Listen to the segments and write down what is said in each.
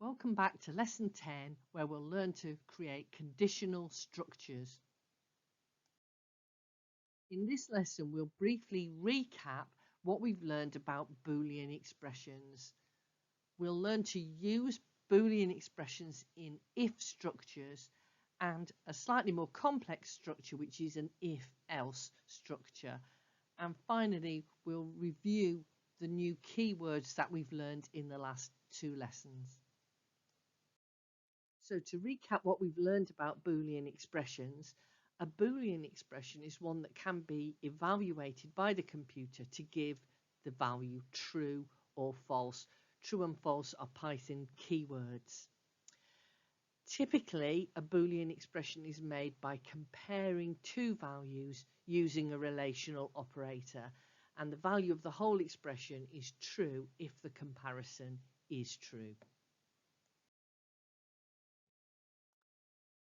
Welcome back to Lesson 10, where we'll learn to create conditional structures. In this lesson, we'll briefly recap what we've learned about Boolean expressions. We'll learn to use Boolean expressions in if structures and a slightly more complex structure, which is an if-else structure. And finally, we'll review the new keywords that we've learned in the last two lessons. So to recap what we've learned about Boolean expressions, a Boolean expression is one that can be evaluated by the computer to give the value true or false. True and false are Python keywords. Typically, a Boolean expression is made by comparing two values using a relational operator, and the value of the whole expression is true if the comparison is true.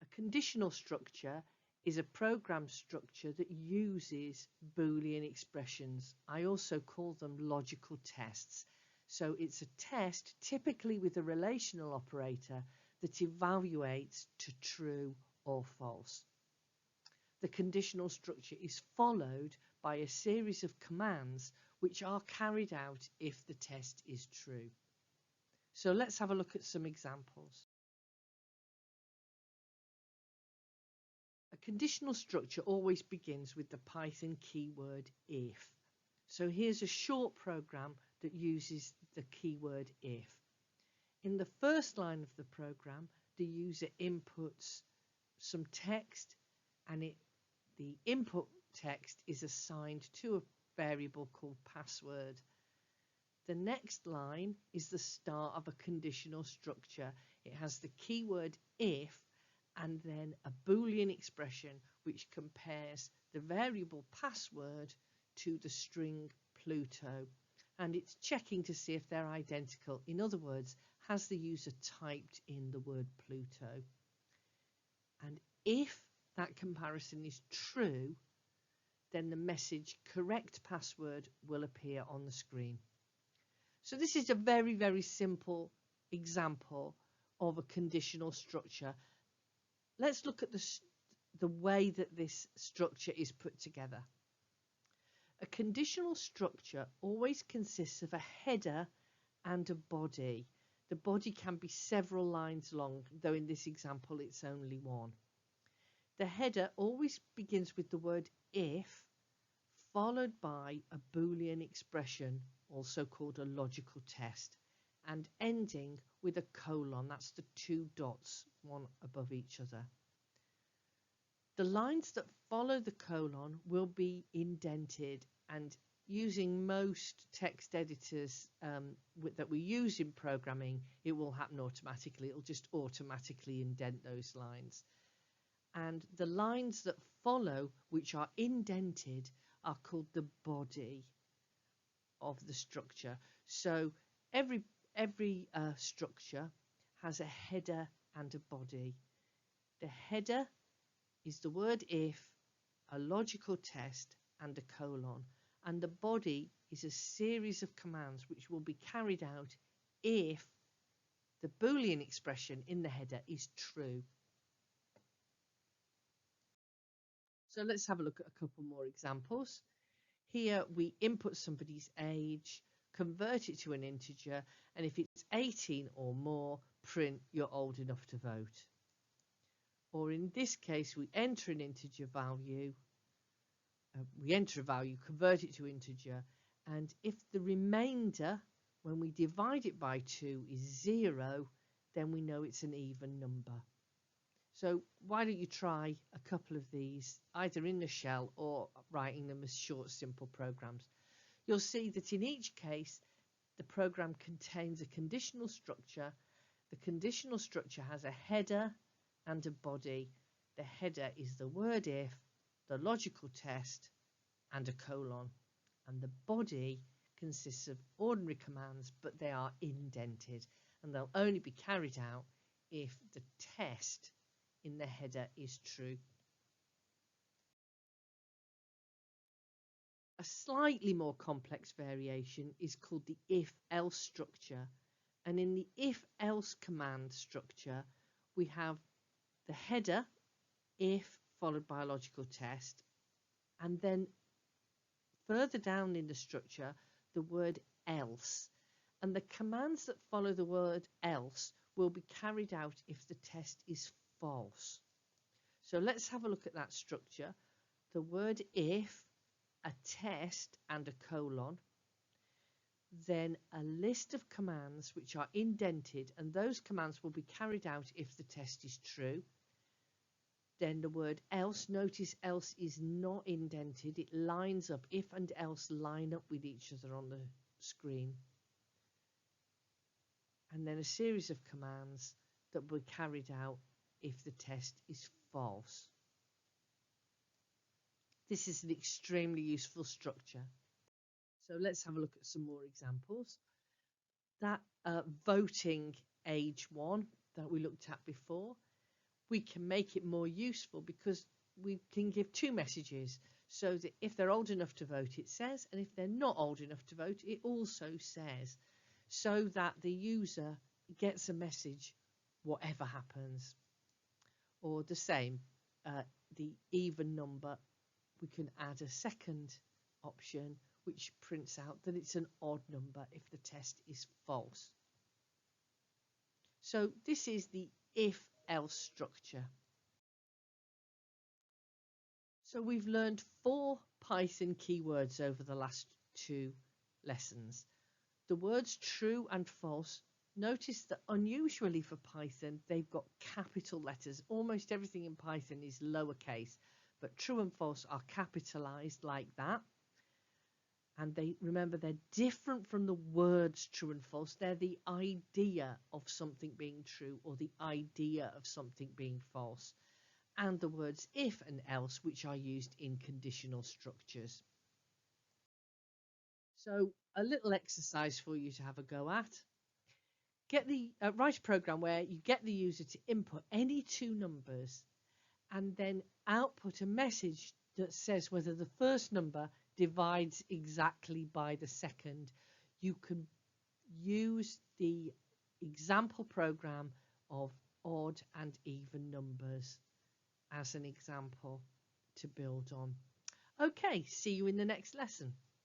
A conditional structure is a program structure that uses Boolean expressions. I also call them logical tests. So it's a test, typically with a relational operator, that evaluates to true or false. The conditional structure is followed by a series of commands which are carried out if the test is true. So let's have a look at some examples. A conditional structure always begins with the Python keyword if. So here's a short program that uses the keyword if. In the first line of the program, the user inputs some text, and the input text is assigned to a variable called password. The next line is the start of a conditional structure. It has the keyword if and then a Boolean expression which compares the variable password to the string Pluto, and it's checking to see if they're identical. In other words, has the user typed in the word Pluto? And if that comparison is true, then the message correct password will appear on the screen. So this is a very, very simple example of a conditional structure. Let's look at the way that this structure is put together. A conditional structure always consists of a header and a body. The body can be several lines long, though in this example it's only one. The header always begins with the word if, followed by a Boolean expression, also called a logical test, and ending with a colon. That's the two dots, one above each other. The lines that follow the colon will be indented, and using most text editors that we use in programming, it will happen automatically. It'll just automatically indent those lines. And the lines that follow, which are indented, are called the body of the structure. So every structure has a header and a body. The header is the word if, a logical test, and a colon. And the body is a series of commands which will be carried out if the Boolean expression in the header is true. So let's have a look at a couple more examples. Here we input somebody's age, convert it to an integer, and if it's 18 or more, print you're old enough to vote. Or in this case, we enter an integer value, convert it to integer, and if the remainder, when we divide it by 2, is 0, then we know it's an even number. So why don't you try a couple of these, either in the shell or writing them as short, simple programs. You'll see that in each case, the program contains a conditional structure. The conditional structure has a header and a body. The header is the word if, the logical test, and a colon. And the body consists of ordinary commands, but they are indented, and they'll only be carried out if the test in the header is true. A slightly more complex variation is called the if-else structure, And in the if-else command structure, we have the header, if, followed by a logical test, and then further down in the structure, the word else. And the commands that follow the word else will be carried out if the test is false. So let's have a look at that structure. The word if, a test and a colon, then a list of commands which are indented, and those commands will be carried out if the test is true. Then the word else, notice else is not indented, it lines up, if and else line up with each other on the screen. And then a series of commands that will be carried out if the test is false. This is an extremely useful structure. So let's have a look at some more examples. That voting age one that we looked at before, we can make it more useful because we can give two messages. So that if they're old enough to vote, it says, and if they're not old enough to vote, it also says, so that the user gets a message whatever happens. Or the same, the even number, we can add a second option which prints out that it's an odd number if the test is false. So this is the if-else structure. So we've learned 4 Python keywords over the last 2 lessons. The words true and false, notice that unusually for Python, they've got capital letters. Almost everything in Python is lowercase, but true and false are capitalized like that. And remember, they're different from the words true and false. They're the idea of something being true or the idea of something being false. And the words if and else, which are used in conditional structures. So a little exercise for you to have a go at. Write a program where you get the user to input any 2 numbers and then output a message that says whether the first number divides exactly by the second. You can use the example program of odd and even numbers as an example to build on. Okay, see you in the next lesson.